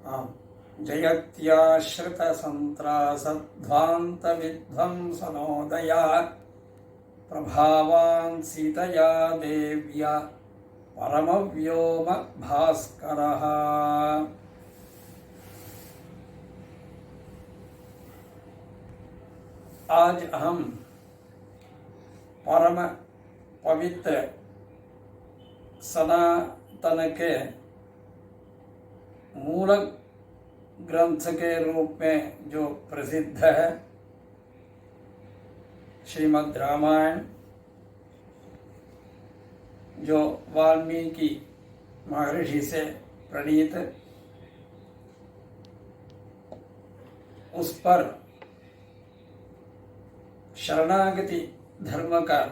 आम् जयत्याश्रितसन्त्रासध्वान्तविध्वंसनोदया प्रभावान् सीतया देव्या परमव्योम भास्करः। आज हम परम पवित्र सनातन के मूल ग्रंथ के रूप में जो प्रसिद्ध है श्रीमद् रामायण, जो वाल्मीकि महर्षि से प्रणीत, उस पर शरणागति धर्म का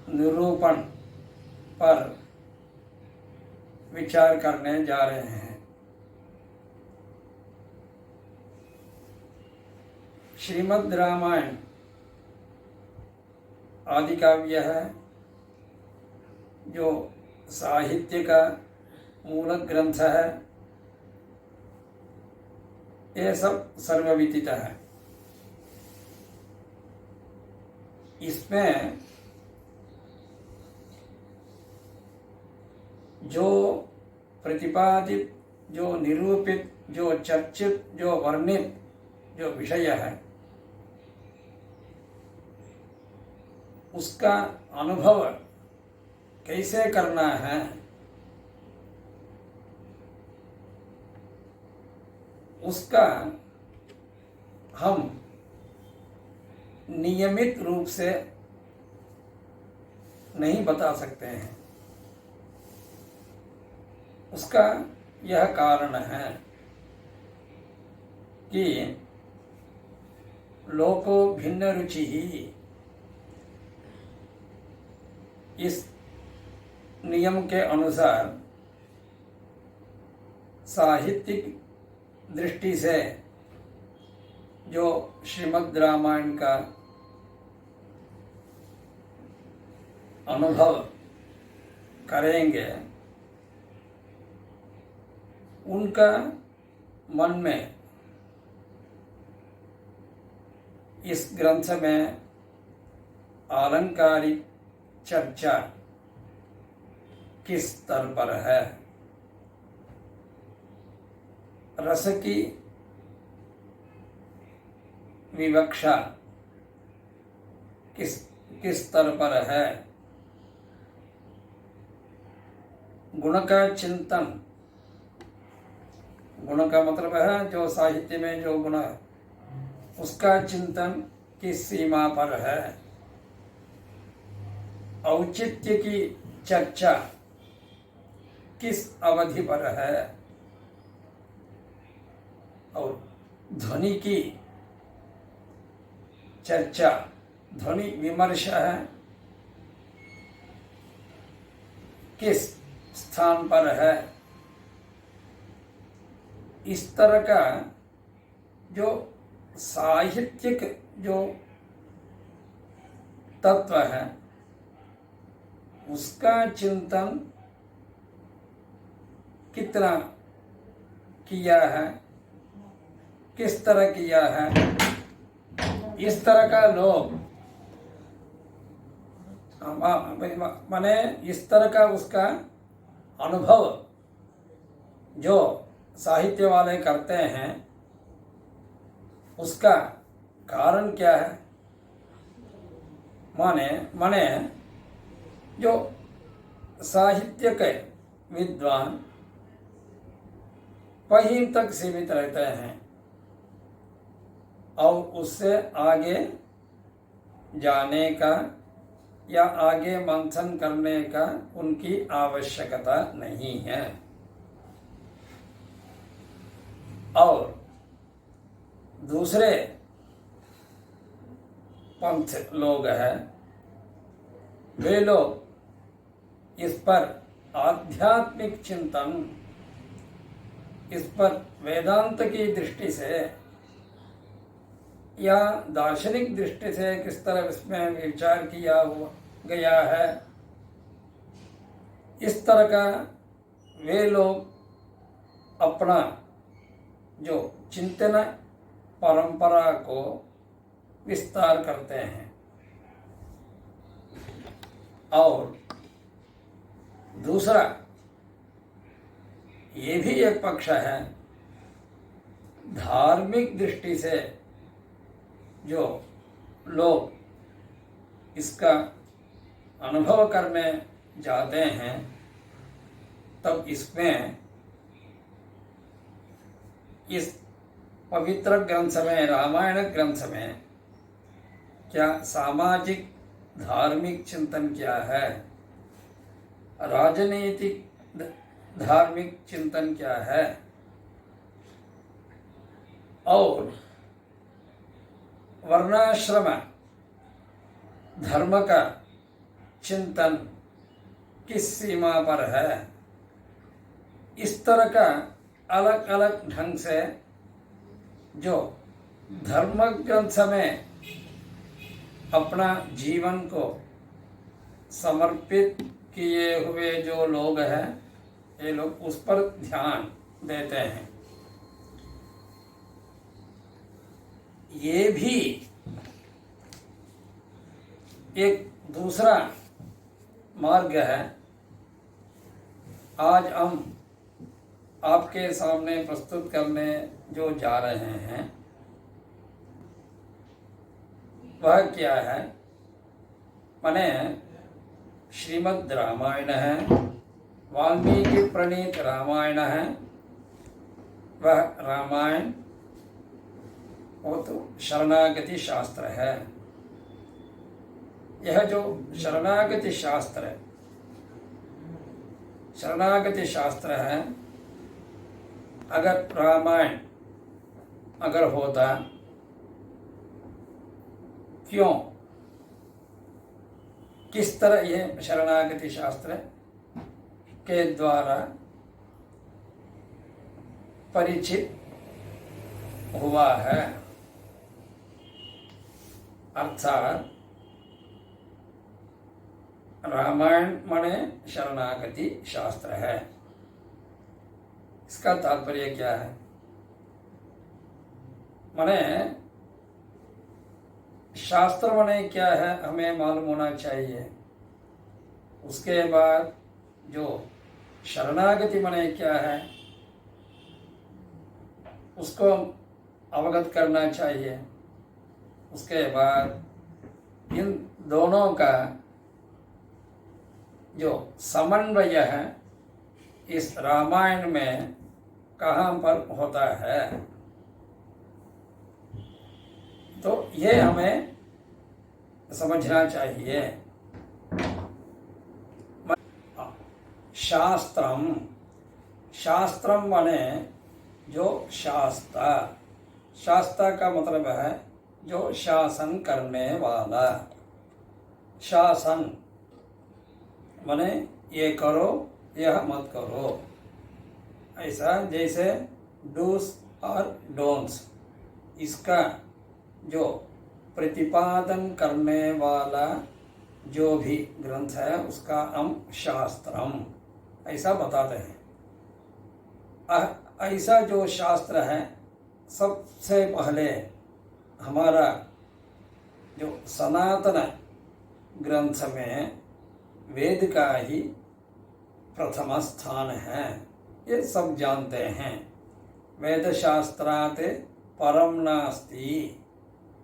निरूपण पर विचार करने जा रहे हैं। श्रीमद् रामायण आदि काव्य है, जो साहित्य का मूल ग्रंथ है। यह सब सर्वविदित है। इसमें जो प्रतिपादित, जो निरूपित, जो चर्चित, जो वर्णित जो विषय है, उसका अनुभव कैसे करना है, उसका हम नियमित रूप से नहीं बता सकते हैं। उसका यह कारण है कि लोको भिन्न रुचि ही इस नियम के अनुसार साहित्यिक दृष्टि से जो श्रीमद् रामायण का अनुभव करेंगे, उनका मन में इस ग्रंथ में आलंकारिक चर्चा किस स्तर पर है, रस की विवक्षा किस स्तर पर है, गुण का चिंतन, गुण का मतलब है जो साहित्य में जो गुण है, उसका चिंतन किस सीमा पर है, औचित्य की चर्चा किस अवधि पर है, और ध्वनि की चर्चा, ध्वनि विमर्श है, किस स्थान पर है। इस तरह का जो साहित्यिक जो तत्व है, उसका चिंतन कितना किया है, किस तरह किया है, इस तरह का लोग माने इस तरह का उसका अनुभव जो साहित्य वाले करते हैं, उसका कारण क्या है। माने जो साहित्य के विद्वान वहीं तक सीमित रहते हैं और उससे आगे जाने का या आगे मंथन करने का उनकी आवश्यकता नहीं है। और दूसरे पंथ लोग हैं, वे लोग इस पर आध्यात्मिक चिंतन, इस पर वेदांत की दृष्टि से या दार्शनिक दृष्टि से किस तरह इसमें विचार किया हुआ गया है, इस तरह का वे लोग अपना जो चिंतन परंपरा को विस्तार करते हैं। और दूसरा ये भी एक पक्ष है, धार्मिक दृष्टि से जो लोग इसका अनुभव करने जाते हैं, तब इसमें इस पवित्र ग्रंथ में, रामायण ग्रंथ में क्या सामाजिक धार्मिक चिंतन क्या है, राजनीतिक धार्मिक चिंतन क्या है, और वर्णाश्रम धर्म का चिंतन किस सीमा पर है, इस तरह का अलग अलग ढंग से जो धर्म ग्रंथ में अपना जीवन को समर्पित किए हुए जो लोग हैं, ये लोग उस पर ध्यान देते हैं। ये भी एक दूसरा मार्ग है। आज हम आपके सामने प्रस्तुत करने जो जा रहे हैं वह क्या है, माने श्रीमद् रामायण है, वाल्मीकि प्रणीत रामायण है। वह रामायण वो तो शरणागति शास्त्र है। यह जो शरणागति शास्त्र है, अगर रामायण अगर होता, क्यों, किस तरह यह शरणागति शास्त्र के द्वारा परिचित हुआ है, अर्थात रामायण माने शरणागति शास्त्र है। इसका तात्पर्य क्या है, माने शास्त्र माने क्या है हमें मालूम होना चाहिए। उसके बाद जो शरणागति माने क्या है उसको अवगत करना चाहिए। उसके बाद इन दोनों का जो समन्वय है इस रामायण में कहाँ पर होता है, तो ये हमें समझना चाहिए। शास्त्रम माने जो शास्त्र का मतलब है जो शासन करने वाला। शासन माने ये करो यह मत करो, ऐसा जैसे डूस और डोंट्स, इसका जो प्रतिपादन करने वाला जो भी ग्रंथ है उसका हम शास्त्रम ऐसा बताते हैं। ऐसा जो शास्त्र है सबसे पहले हमारा जो सनातन ग्रंथ में वेद का ही प्रथम स्थान है, ये सब जानते हैं। वेद शास्त्रात् परम नास्ति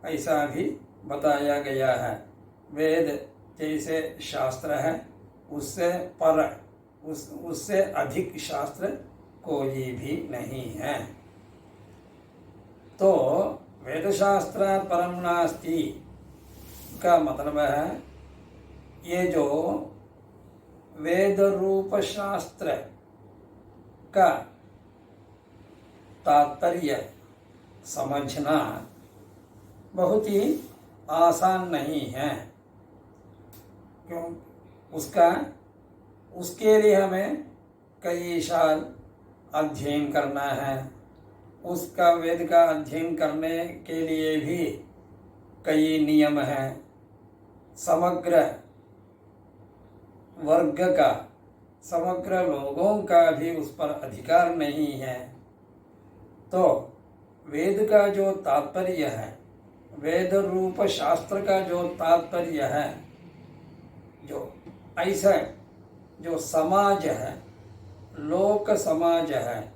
ऐसा भी बताया गया है। वेद जैसे शास्त्र है उससे पर उससे अधिक शास्त्र कोई भी नहीं है। तो वेद शास्त्र परम नास्ति का मतलब है ये जो वेद रूप शास्त्र का तात्पर्य समझना बहुत ही आसान नहीं है। क्यों? उसके लिए हमें कई साल अध्ययन करना है। उसका वेद का अध्ययन करने के लिए भी कई नियम हैं। समग्र वर्ग का समग्र लोगों का भी उस पर अधिकार नहीं है। तो वेद का जो तात्पर्य है, वेद रूप शास्त्र का जो तात्पर्य है, जो ऐसा जो समाज है, लोक समाज है,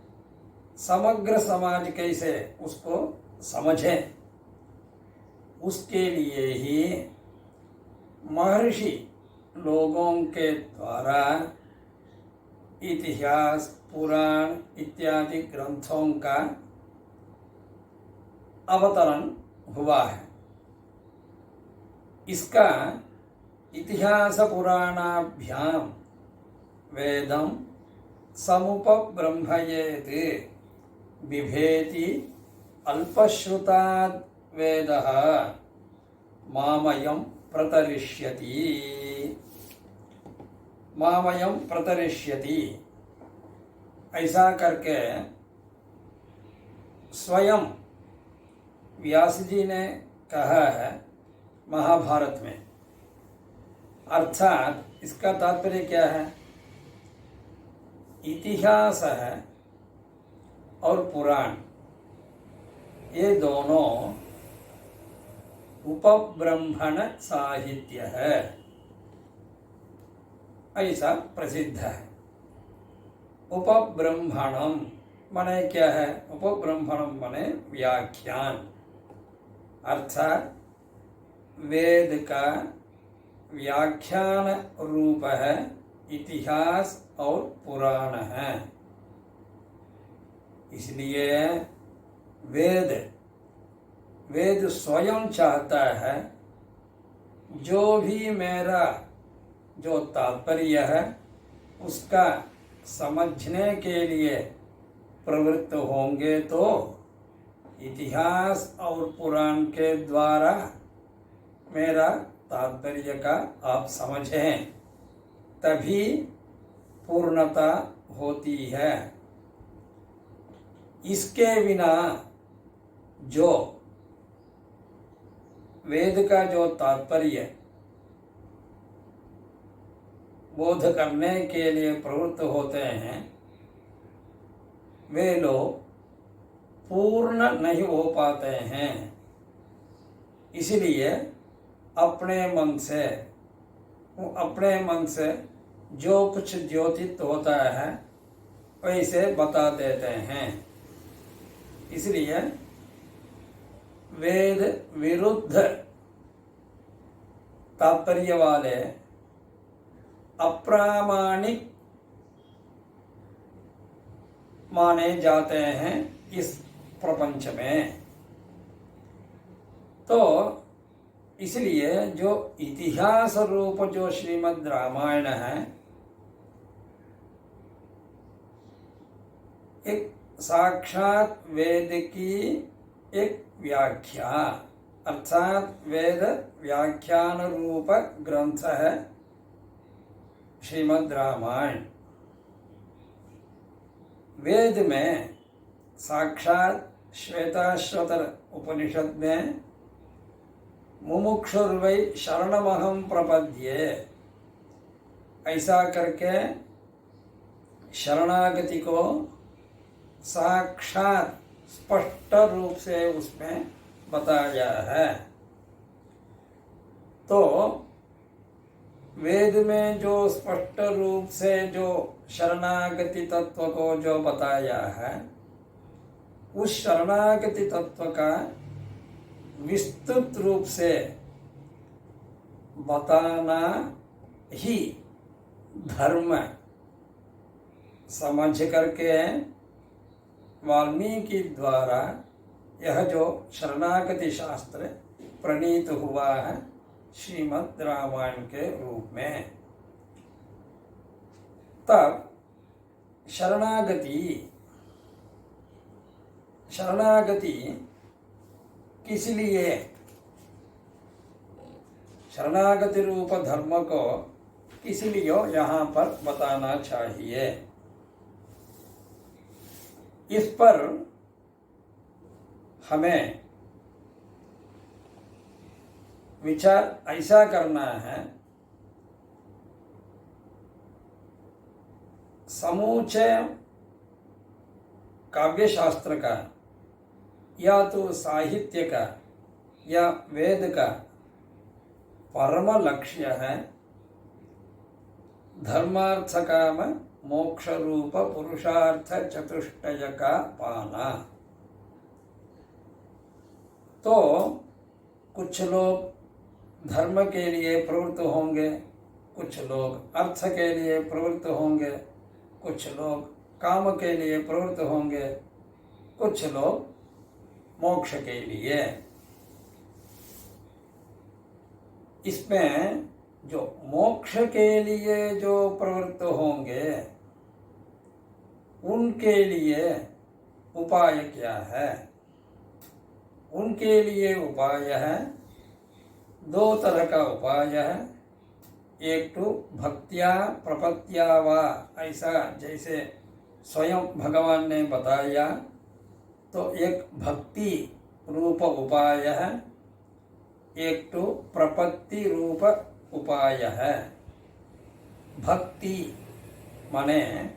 समग्र समाज कैसे उसको समझें, उसके लिए ही महर्षि लोगों के द्वारा इतिहास, पुराण इत्यादि ग्रंथों का अवतरण हुआ है। इसका इतिहास पुराणाभ्याम वेदम समुपब्रह्मयेत् बिभेति अल्पश्रुताद् वेदः मामयं प्रतरिष्यति। मामयं प्रतरिष्यति ऐसा करके स्वयं व्यास जी ने कहा है महाभारत में। अर्थात इसका तात्पर्य क्या है? इतिहास है और पुराण, ये दोनों उपब्रह्मण साहित्य है, ऐसा प्रसिद्ध है। उपब्रह्मणम माने क्या है? उपब्रह्मणम माने व्याख्यान, अर्थात वेद का व्याख्यान रूप है इतिहास और पुराण है। इसलिए वेद स्वयं चाहता है जो भी मेरा जो तात्पर्य है उसका समझने के लिए प्रवृत्त होंगे तो इतिहास और पुराण के द्वारा मेरा तात्पर्य का आप समझें, तभी पूर्णता होती है। इसके बिना जो वेद का जो तात्पर्य बोध करने के लिए प्रवृत्त होते हैं, वे लोग पूर्ण नहीं हो पाते हैं। इसलिए अपने मन से जो कुछ द्योतित होता है वैसे बता देते हैं। इसलिए वेद विरुद्ध तात्पर्य वाले अप्रामाणिक माने जाते हैं इस प्रपंच में। तो इसलिए जो इतिहास रूप जो श्रीमद् रामायण है, एक साक्षात वेद की एक व्याख्या, अर्थात वेद व्याख्यान रूप ग्रंथ है श्रीमद् रामायण। वेद में साक्षात श्वेताश्वतर उपनिषद में मुमुक्षुर्वै शरणमहं प्रपद्ये ऐसा करके शरणागति को साक्षात स्पष्ट रूप से उसमें बताया है। तो वेद में जो स्पष्ट रूप से जो शरणागति तत्व को जो बताया है, उस शरणागति तत्व का विस्तृत रूप से बताना ही धर्म समझ करके वाल्मीकि द्वारा यह जो शरणागति शास्त्र प्रणीत हुआ है श्रीमद् रामायण के रूप में। तब शरणागति किस लिए, शरणागति रूप धर्म को किस लिए यहाँ पर बताना चाहिए, इस पर हमें विचार ऐसा करना है। समूचे काव्य शास्त्र का या तो साहित्य का या वेद का परम लक्ष्य है धर्मार्थ काम मोक्ष रूप पुरुषार्थ चतुष्टय का पाना। तो कुछ लोग धर्म के लिए प्रवृत्त होंगे, कुछ लोग अर्थ के लिए प्रवृत्त होंगे, कुछ लोग काम के लिए प्रवृत्त होंगे, कुछ लोग मोक्ष के लिए। इसमें जो मोक्ष के लिए जो प्रवृत्त होंगे उनके लिए उपाय क्या है? उनके लिए उपाय है, दो तरह का उपाय है। एक तो भक्त्या प्रपत्या वा, ऐसा जैसे स्वयं भगवान ने बताया, तो एक भक्ति रूप उपाय है, एक तो प्रपत्ति रूप उपाय है। भक्ति माने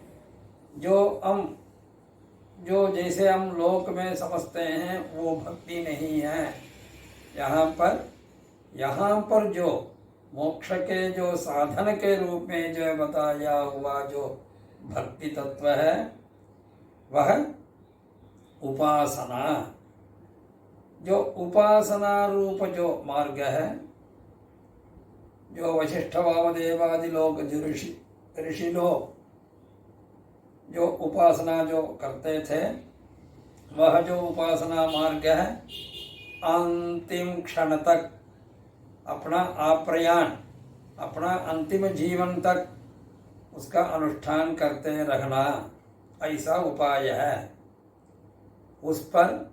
जो जैसे हम लोक में समझते हैं वो भक्ति नहीं है। यहाँ पर जो मोक्ष के जो साधन के रूप में जो बताया हुआ जो भक्ति तत्व है वह उपासना, जो उपासना रूप जो मार्ग है, जो वशिष्ठ वामदेवादि लोग जो ऋषि लोग जो उपासना जो करते थे, वह जो उपासना मार्ग है अंतिम क्षण तक अपना आप्रयाण, अपना अंतिम जीवन तक उसका अनुष्ठान करते रहना, ऐसा उपाय है। उस पर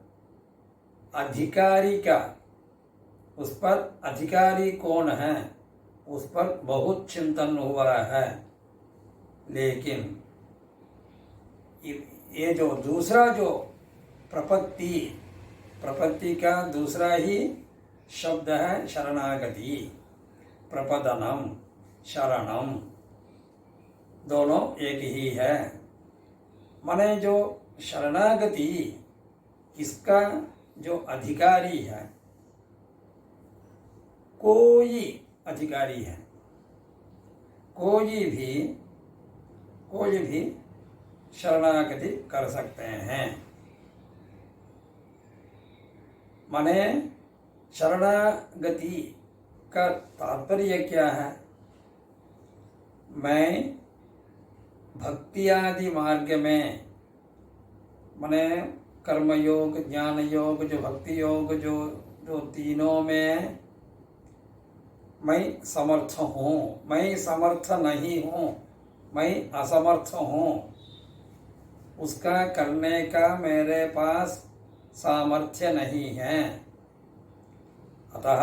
अधिकारी कौन है, उस पर बहुत चिंतन हुआ है। लेकिन ये जो दूसरा जो प्रपत्ति का दूसरा ही शब्द है शरणागति, प्रपदनम, शरणम, दोनों एक ही है। माने जो शरणागति, इसका जो अधिकारी है, कोई अधिकारी है, कोई भी शरणागति कर सकते हैं। माने शरणागति का तात्पर्य क्या है? मैं भक्ति आदि मार्ग में, माने कर्म योग, ज्ञान योग, जो भक्ति योग, जो तीनों में मैं समर्थ हूँ, मैं समर्थ नहीं हूँ, मैं असमर्थ हूँ, उसका करने का मेरे पास सामर्थ्य नहीं है। अतः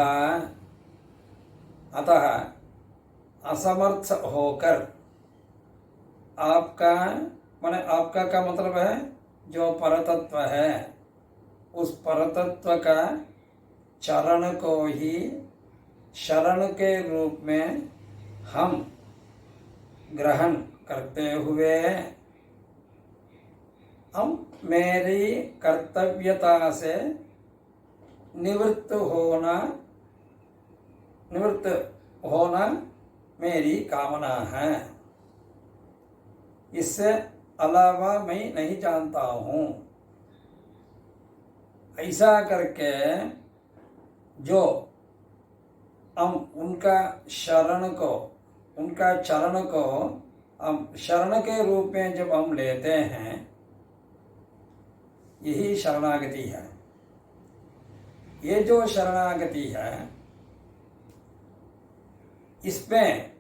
असमर्थ होकर आपका का मतलब है जो परतत्व है, उस परतत्व का चरण को ही शरण के रूप में हम ग्रहण करते हुए हम मेरी कर्तव्यता से निवृत्त होना मेरी कामना है। इससे अलावा मैं नहीं जानता हूँ। ऐसा करके जो हम उनका चरण को हम शरण के रूप में जब हम लेते हैं, यही शरणागति है। ये जो शरणागति है, इसमें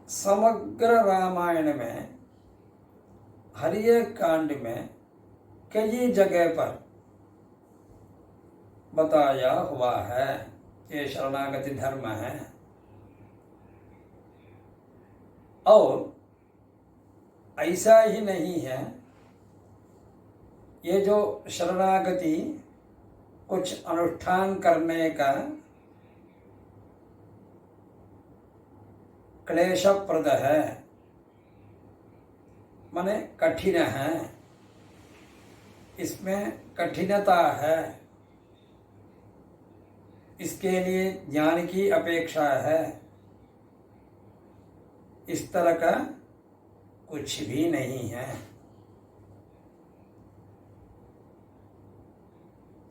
समग्र रामायण में हर एक कांड में कई जगह पर बताया हुआ है ये शरणागति धर्म है। और ऐसा ही नहीं है, ये जो शरणागति कुछ अनुष्ठान करने का क्लेशप्रद है, माने कठिन है, इसमें कठिनता है, इसके लिए ज्ञान की अपेक्षा है, इस तरह का कुछ भी नहीं है।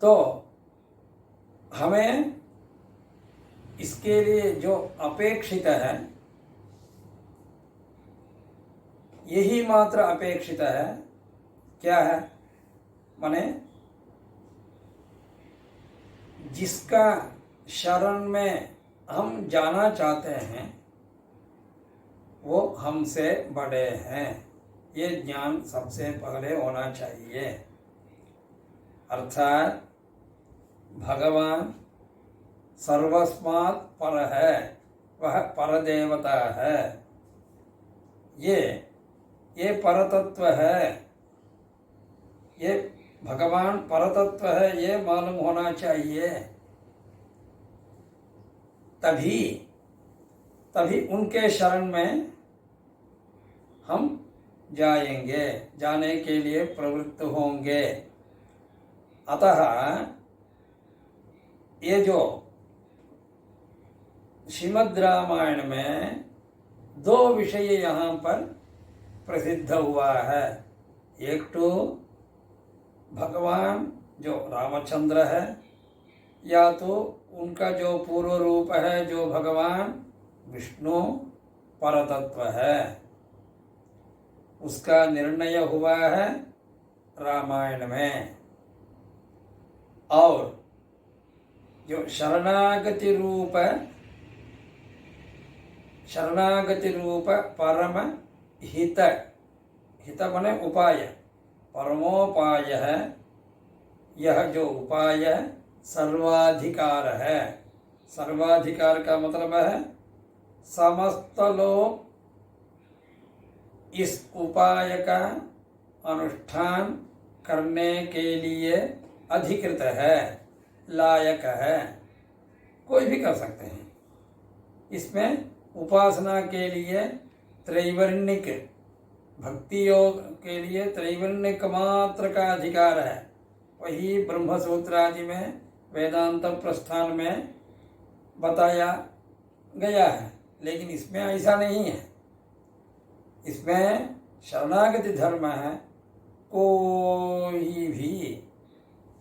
तो हमें इसके लिए जो अपेक्षित है, यही मात्र अपेक्षित है। क्या है? माने जिसका शरण में हम जाना चाहते हैं वो हमसे बड़े हैं, ये ज्ञान सबसे पहले होना चाहिए। अर्थात भगवान सर्वस्मात् पर है, वह परदेवता है, ये परतत्व है, ये भगवान परतत्व है, ये मालूम होना चाहिए। तभी उनके शरण में हम जाएंगे, जाने के लिए प्रवृत्त होंगे। अतः ये जो श्रीमद् रामायण में दो विषय यहाँ पर प्रसिद्ध हुआ है। एक तो भगवान जो रामचंद्र है, या तो उनका जो पूर्व रूप है जो भगवान विष्णु परतत्व है, उसका निर्णय हुआ है रामायण में। और जो शरणागति रूप परम हित माने उपाय, परमोपाय है, यह जो उपाय सर्वाधिकार है। सर्वाधिकार का मतलब है समस्त लोग इस उपाय का अनुष्ठान करने के लिए अधिकृत है, लायक है, कोई भी कर सकते हैं। इसमें उपासना के लिए त्रैवर्णिक, भक्ति योग के लिए त्रैवर्णिक मात्र का अधिकार है। वही ब्रह्मसूत्र आदि में, वेदांत प्रस्थान में बताया गया है, लेकिन इसमें ऐसा नहीं है। इसमें शरणागति धर्म है, कोई भी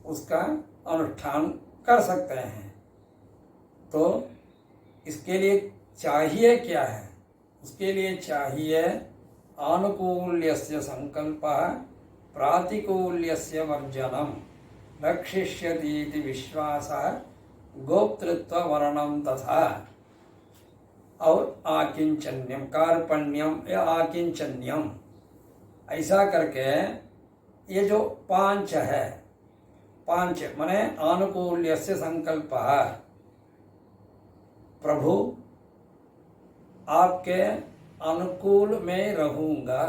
उसका अनुष्ठान कर सकते हैं। तो इसके लिए चाहिए क्या है? उसके लिए चाहिए आनुकूल्यस्य संकल्पः प्रातिकूल्यस्य वर्जनम रक्षिष्यतीति विश्वासः गोप्तृत्व वर्णम तथा और आकिंचन्यम, कार्पण्यम या आकिंचन्यम, ऐसा करके ये जो पांच है, पांच माने आनुकूल्यस्य संकल्पः, प्रभु आपके अनुकूल में रहूंगा,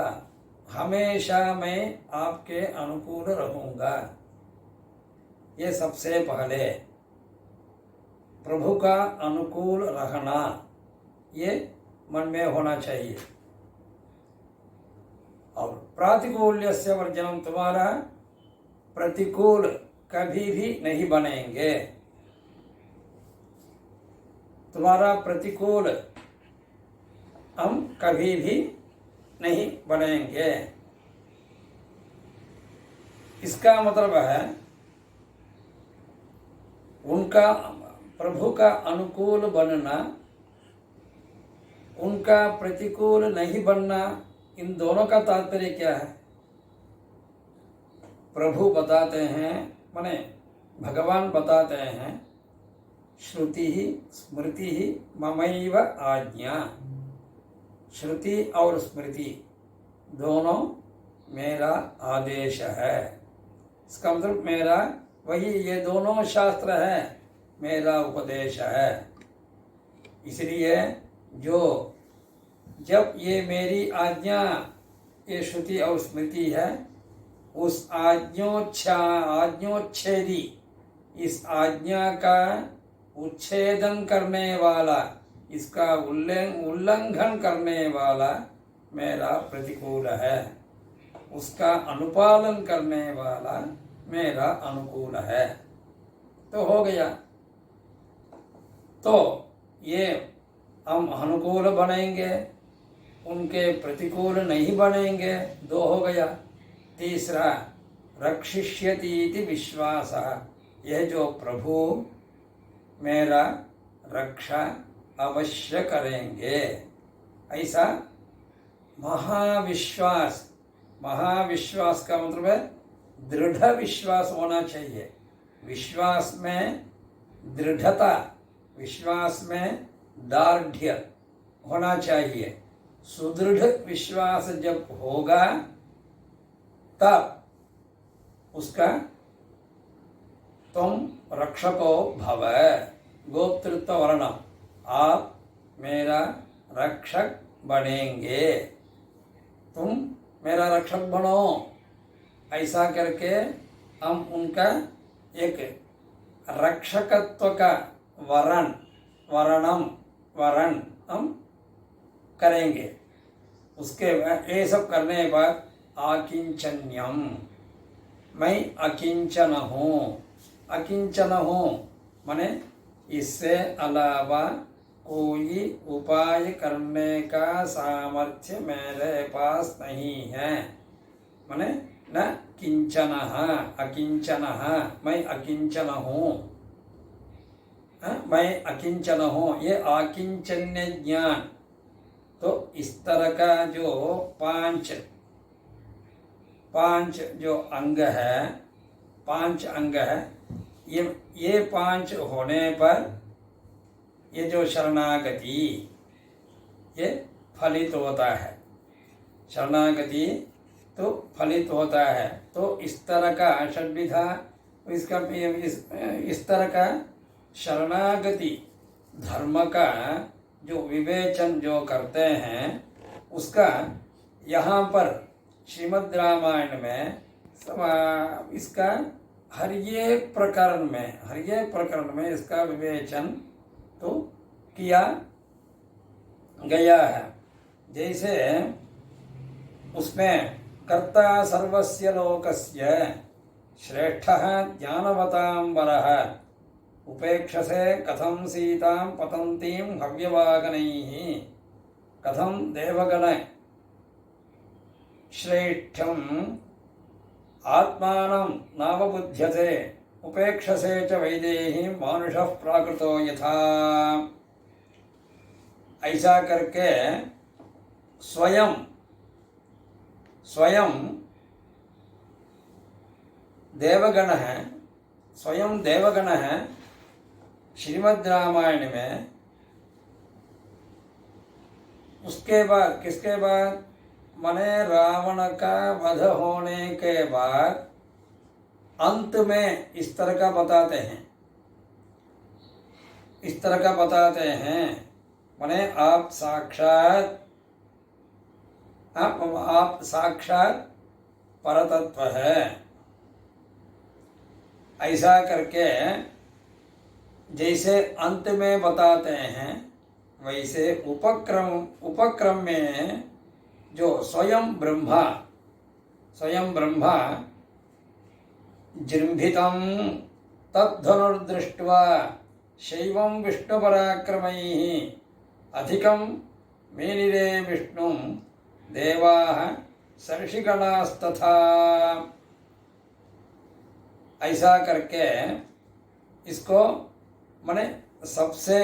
हमेशा मैं आपके अनुकूल रहूंगा। ये सबसे पहले प्रभु का अनुकूल रहना, ये मन में होना चाहिए। और प्रातिकूल्यस्य वर्जनम, तुम्हारा प्रतिकूल कभी भी नहीं बनेंगे, तुम्हारा प्रतिकूल हम कभी भी नहीं बनेंगे। इसका मतलब है उनका, प्रभु का अनुकूल बनना, उनका प्रतिकूल नहीं बनना, इन दोनों का तात्पर्य क्या है? प्रभु बताते हैं, माने भगवान बताते हैं, श्रुति ही स्मृति ही ममैव आज्ञा। श्रुति और स्मृति दोनों मेरा आदेश है। इसका मतलब मेरा वही, ये दोनों शास्त्र है, मेरा उपदेश है। इसलिए जब ये मेरी आज्ञा, ये श्रुति और स्मृति है, उस आज्ञोच्छेदी, इस आज्ञा का उच्छेदन करने वाला, इसका उल्लंघन करने वाला मेरा प्रतिकूल है, उसका अनुपालन करने वाला मेरा अनुकूल है, तो हो गया। तो ये हम अनुकूल बनेंगे, उनके प्रतिकूल नहीं बनेंगे, दो हो गया। तीसरा, रक्षिष्यति इति विश्वास, यह जो प्रभु मेरा रक्षा अवश्य करेंगे, ऐसा महाविश्वास। महाविश्वास का मतलब है दृढ़ विश्वास होना चाहिए। विश्वास में दृढ़ता, विश्वास में दार्ढ्य होना चाहिए। सुदृढ़ विश्वास जब होगा तब उसका तुम रक्षको भव, गोप्तृत्व वर्णम, आप मेरा रक्षक बनेंगे, तुम मेरा रक्षक बनो, ऐसा करके हम उनका एक रक्षकत्व का वरण हम करेंगे। उसके बाद ये सब करने के बाद आकिंचन्यम, मैं अकिंचन हूँ। अकिंचन हूँ माने इससे अलावा कोई उपाय करने का सामर्थ्य मेरे पास नहीं है। माने न किंचनः अकिंचनः, मैं अकिंचन हूँ, मैं अकिंचन हूँ, ये आकिंचन्य ज्ञान। तो इस तरह का जो पांच जो अंग है, पांच अंग है, ये पांच होने पर ये जो शरणागति ये फलित होता है। शरणागति तो फलित होता है। तो इस तरह का षड्विधा, इसका इस तरह का शरणागति धर्म का जो विवेचन जो करते हैं, उसका यहाँ पर श्रीमद् रामायण में इसका हर एक प्रकरण में इसका विवेचन तो किया गया है। जैसे उसमें कर्ता सर्वस्य लोकस्य श्रेष्ठः ज्ञानवतांबरः उपेक्षसे कथं सीतां पतन्तीं हव्यवागनैः कथं देवगण श्रेष्ठम् आत्मानं नावबुध्यते उपेक्षसे च वैदेहीं मानुषः प्राकृतो यथा। ऐसा करके स्वयं देवगण है, स्वयं देवगण है श्रीमद् रामायण में। उसके बाद किसके बाद, माने रावण का वध होने के बाद अंत में इस तरह का बताते हैं, इस तरह का बताते हैं। माने आप साक्षात परतत्व है, ऐसा करके जैसे अंत में बताते हैं, वैसे उपक्रम में जो स्वयं ब्रह्मा जृंभितं तद्धनुर्दृष्ट्वा शैवं विष्णुपराक्रमैः अधिकं मेनिरे विष्णुं देवाः सर्षिगणास्तथा। ऐसा करके इसको माने सबसे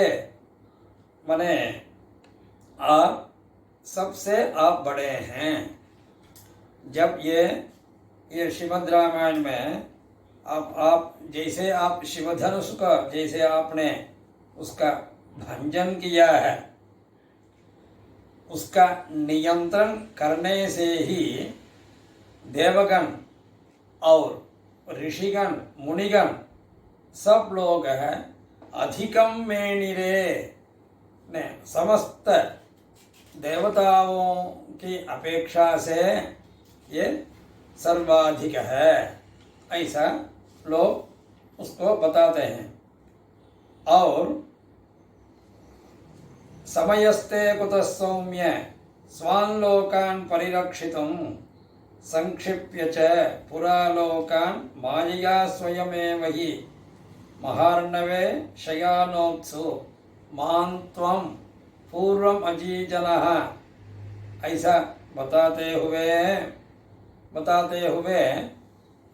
आप बड़े हैं। जब ये श्रीमद् रामायण में आप जैसे आप शिवधनुष का जैसे आपने उसका भंजन किया है, उसका नियंत्रण करने से ही देवगण और ऋषिगण मुनिगण सब लोग हैं अधिकम मेनिरे ने समस्त देवताओं की अपेक्षा से ये सर्वाधिक है, ऐसा लोग उसको बताते हैं। और समयस्ते कुतः सौम्य स्वान् लोकान् परिरक्षितुं संक्षिप्य च पुरालोकान् मायया स्वयमेव हि महार्णवे शयानोत्सु मां त्वं पूर्वम अजीजनः। ऐसा बताते हुए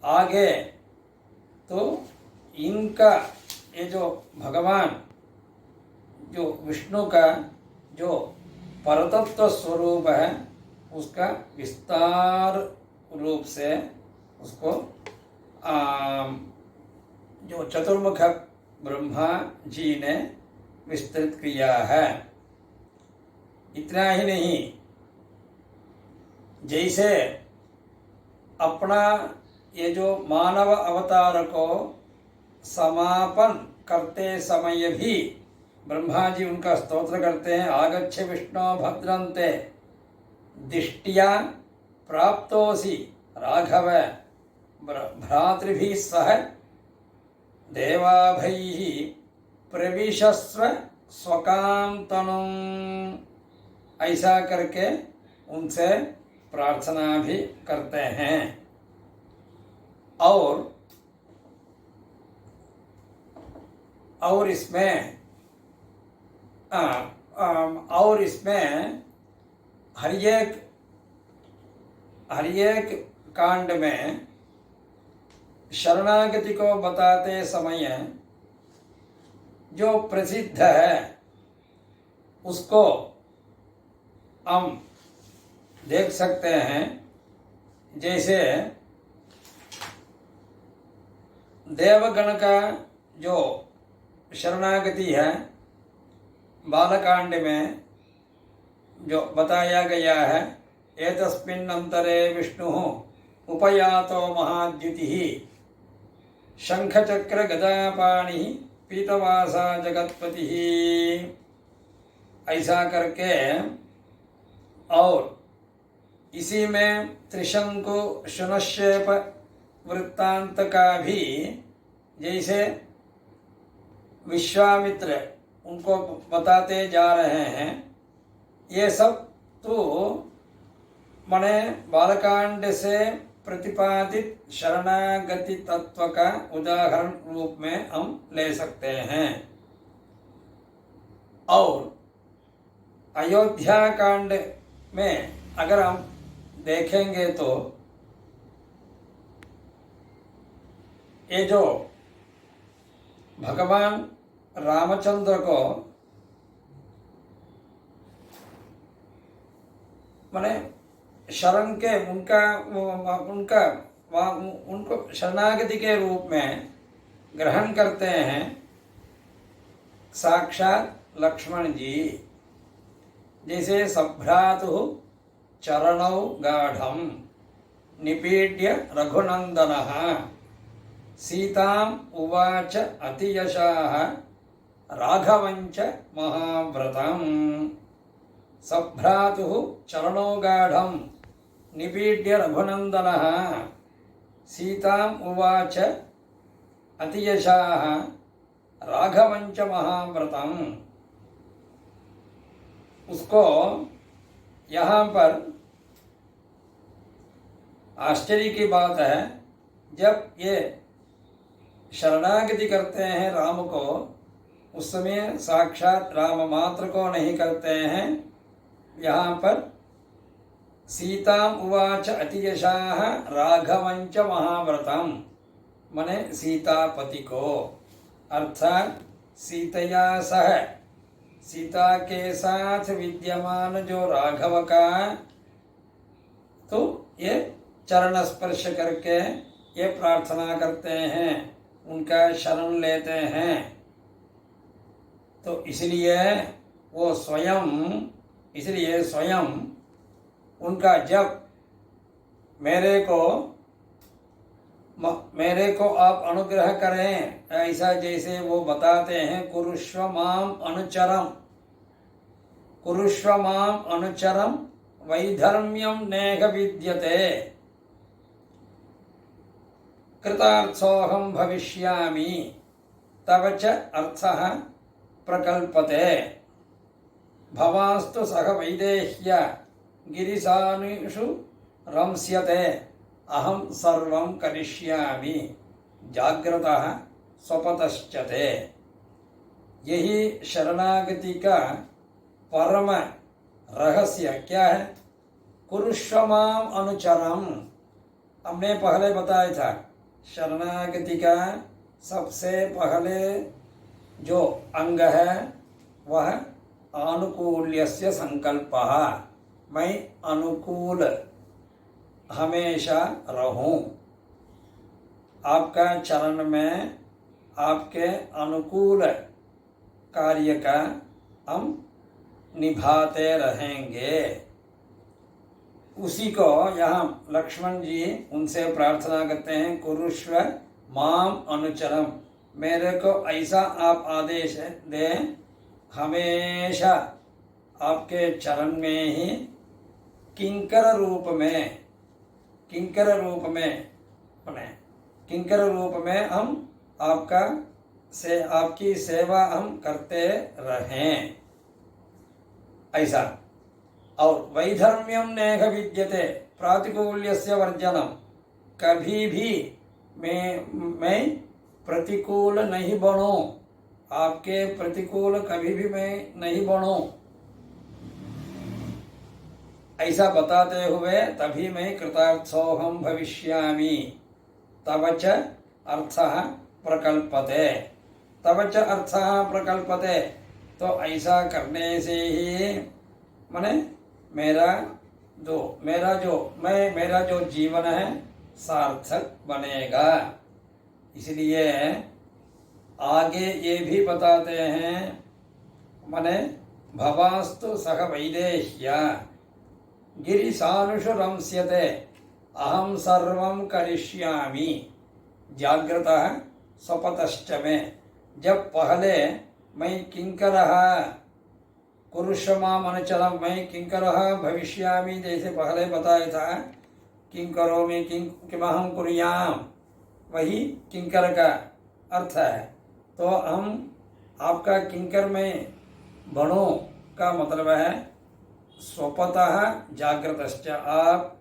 आगे तो इनका ये जो भगवान जो विष्णु का जो परतत्व स्वरूप है उसका विस्तार रूप से उसको जो चतुर्मुख ब्रह्मा जी ने विस्तृत किया है। इतना ही नहीं, जैसे अपना ये जो मानव अवतार को समापन करते समय भी ब्रह्मा जी उनका स्तोत्र करते हैं, आगच्छ विष्णु भद्रन्ते दिष्टिया प्राप्तोसि राघव भ्रातृभिः सह देवाभैः प्रविशस्व स्वकां तनुम्। ऐसा करके उनसे प्रार्थना भी करते हैं। और इसमें हर एक कांड में शरणागति को बताते समय जो प्रसिद्ध है उसको हम देख सकते हैं। जैसे देवगण का जो शरणागति है बालकांड में जो बताया गया है, एतस्मिन् अंतरे विष्णुः उपयातो महाद्युतिः शंखचक्र गदापाणिः पीतवासा जगत्पतिः। ऐसा करके और इसी में त्रिशंकु शुनश्चेप वृत्तांत का भी जैसे विश्वामित्र उनको बताते जा रहे हैं। ये सब तो मने बालकांड से प्रतिपादित शरणागति तत्व का उदाहरण रूप में हम ले सकते हैं। और अयोध्या कांड में अगर हम देखेंगे तो ये जो भगवान रामचंद्र को माने शरण के उनको शरणागति के रूप में ग्रहण करते हैं साक्षात लक्ष्मण जी। जैसे सभ्रातु चरणौ गाढ़ं निपीड्य रघुनंदनः सीताम् उवाच अतियशाः राघवञ्च महाव्रतम्। सभ्रातुः चरणौ गाढ़ं निपीड्य रघुनंदनः सीताम् उवाच अतियशाः राघवञ्च महाव्रतम्। उसको यहाँ पर आश्चर्य की बात है, जब ये शरणागति करते हैं राम को उस समय साक्षात राम मात्र को नहीं करते हैं। यहाँ पर सीताम् उवाच अतियशाः राघवञ्च महाव्रतम् मने सीतापति को, अर्थात सीतया सह सीता के साथ विद्यमान जो राघव का तो ये चरण स्पर्श करके ये प्रार्थना करते हैं, उनका शरण लेते हैं। तो इसलिए स्वयं उनका जब मेरे को आप अनुग्रह करें, ऐसा जैसे वो बताते हैं कुरुष्व माम अनुचरम वैधर्म्यम नेह विद्यते कृतार्थोऽहं भविष्यामि तव च अर्थः प्रकल्पते। भवास्तु सह वैदेह्य गिरिसानुषु रंस्यते अहम सर्वं करिष्यामि जाग्रतः स्वपतश्चते। यही शरणागति का परम रहस्य क्या है? कुरुष्व माम अनुचरम। हमने पहले बताया था शरणागति का सबसे पहले जो अंग है वह आनुकूल्यस्य संकल्पः। मैं अनुकूल हमेशा रहूं, आपका चरण में आपके अनुकूल कार्य का हम निभाते रहेंगे। उसी को यहाँ लक्ष्मण जी उनसे प्रार्थना करते हैं, कुरुष्व माम अनुचरम, मेरे को ऐसा आप आदेश दें हमेशा आपके चरण में ही किंकर रूप में हम आपकी सेवा हम करते रहें ऐसा। और वैधर्म्यम नेह विद्यते प्रातिकूल्यस्य वर्जनम, कभी भी मैं प्रतिकूल नहीं बनूं, आपके प्रतिकूल कभी भी मैं नहीं बनूं ऐसा बताते हुए तभी मैं कृतार्थोऽहं भविष्यामि तव च अर्थः प्रकल्पते। तव च अर्थः प्रकल्पते, तो ऐसा करने से ही माने मेरा जो जीवन है सार्थक बनेगा। इसलिए आगे ये भी बताते हैं, माने भवास्तु सह वैदेह्या गिरिशानुषु रंस्यते अहम सर्वं करिष्यामि जाग्रतः स्वपतश्च मे। जब पहले मैं किंकरः कुरुष्व माम अनुचरम, मैं किंकरः भविष्यामि जैसे पहले बताया था, किंकरोमि किमहं कुर्याम, वही किंकर का अर्थ है। तो हम आपका किंकर में बनो का मतलब है स्वपतः जागृतश्च, आप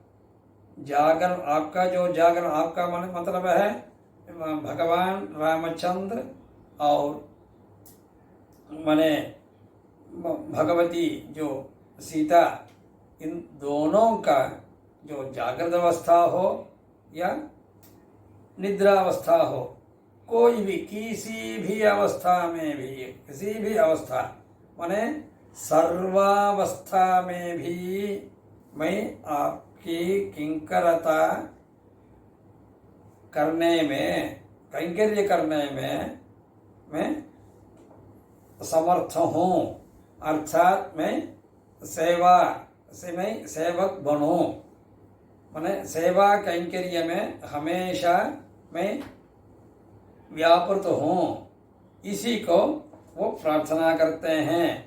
जागरण आपका मतलब है भगवान रामचंद्र और माने भगवती जो सीता, इन दोनों का जो जागृत अवस्था हो या निद्रा अवस्था हो, कोई भी किसी भी अवस्था माने सर्वावस्था में भी मैं आपकी किंकरता करने में, कैंकर्य करने में मैं समर्थ हूँ। अर्थात मैं सेवक बनूं, माने सेवा कैंकर्य में हमेशा मैं व्यापृत हूँ। इसी को वो प्रार्थना करते हैं।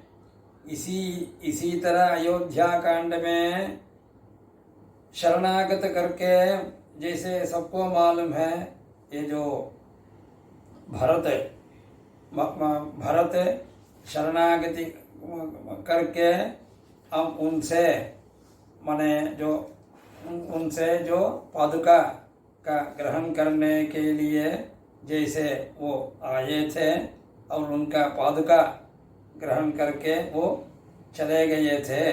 इसी तरह अयोध्या कांड में शरणागत करके, जैसे सबको मालूम है, ये जो भरत शरणागति करके हम उनसे जो पादुका का ग्रहण करने के लिए जैसे वो आए थे और उनका पादुका ग्रहण करके वो चले गए थे,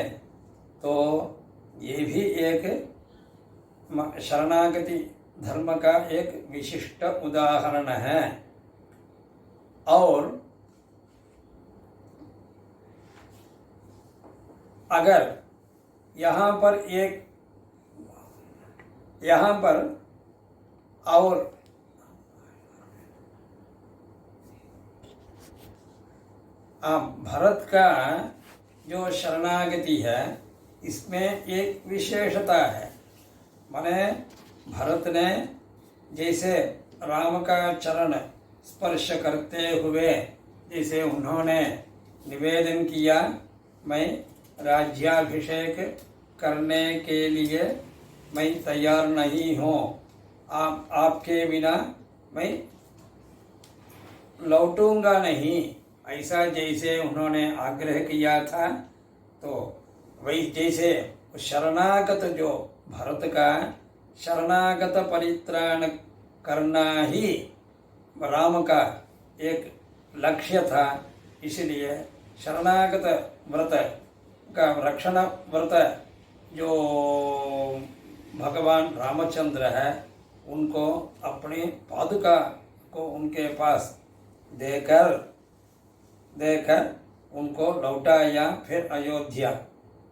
तो ये भी एक शरणागति धर्म का एक विशिष्ट उदाहरण है। और अगर यहाँ पर और भरत का जो शरणागति है इसमें एक विशेषता है। माने भरत ने जैसे राम का चरण स्पर्श करते हुए जैसे उन्होंने निवेदन किया, मैं राज्याभिषेक करने के लिए मैं तैयार नहीं हूँ, आपके बिना मैं लौटूंगा नहीं, ऐसा जैसे उन्होंने आग्रह किया था। तो वही जैसे शरणागत जो भरत का शरणागत परित्राण करना ही राम का एक लक्ष्य था। इसलिए शरणागत व्रत का रक्षण व्रत जो भगवान रामचंद्र है उनको अपनी पादुका को उनके पास देकर उनको लौटाया फिर अयोध्या।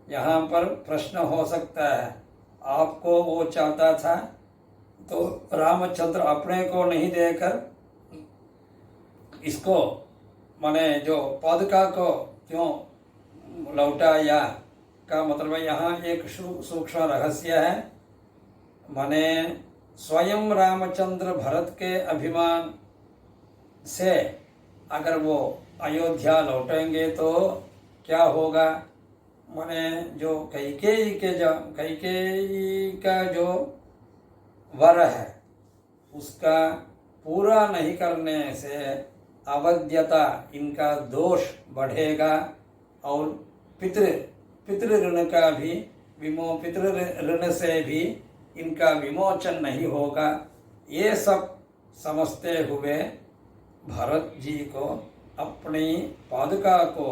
यहाँ पर प्रश्न हो सकता है, आपको वो चाहता था तो रामचंद्र अपने को नहीं देकर इसको माने जो पादुका को क्यों लौटाया का मतलब है यहाँ एक सूक्ष्म रहस्य है। माने स्वयं रामचंद्र भरत के अभिमान से अगर वो अयोध्या लौटेंगे तो क्या होगा। माने जो कैकेयी का जो वर है उसका पूरा नहीं करने से अवध्यता इनका दोष बढ़ेगा और पितृ ऋण का भी पितृ ऋण से भी इनका विमोचन नहीं होगा। ये सब समझते हुए भरत जी को अपनी पादुका को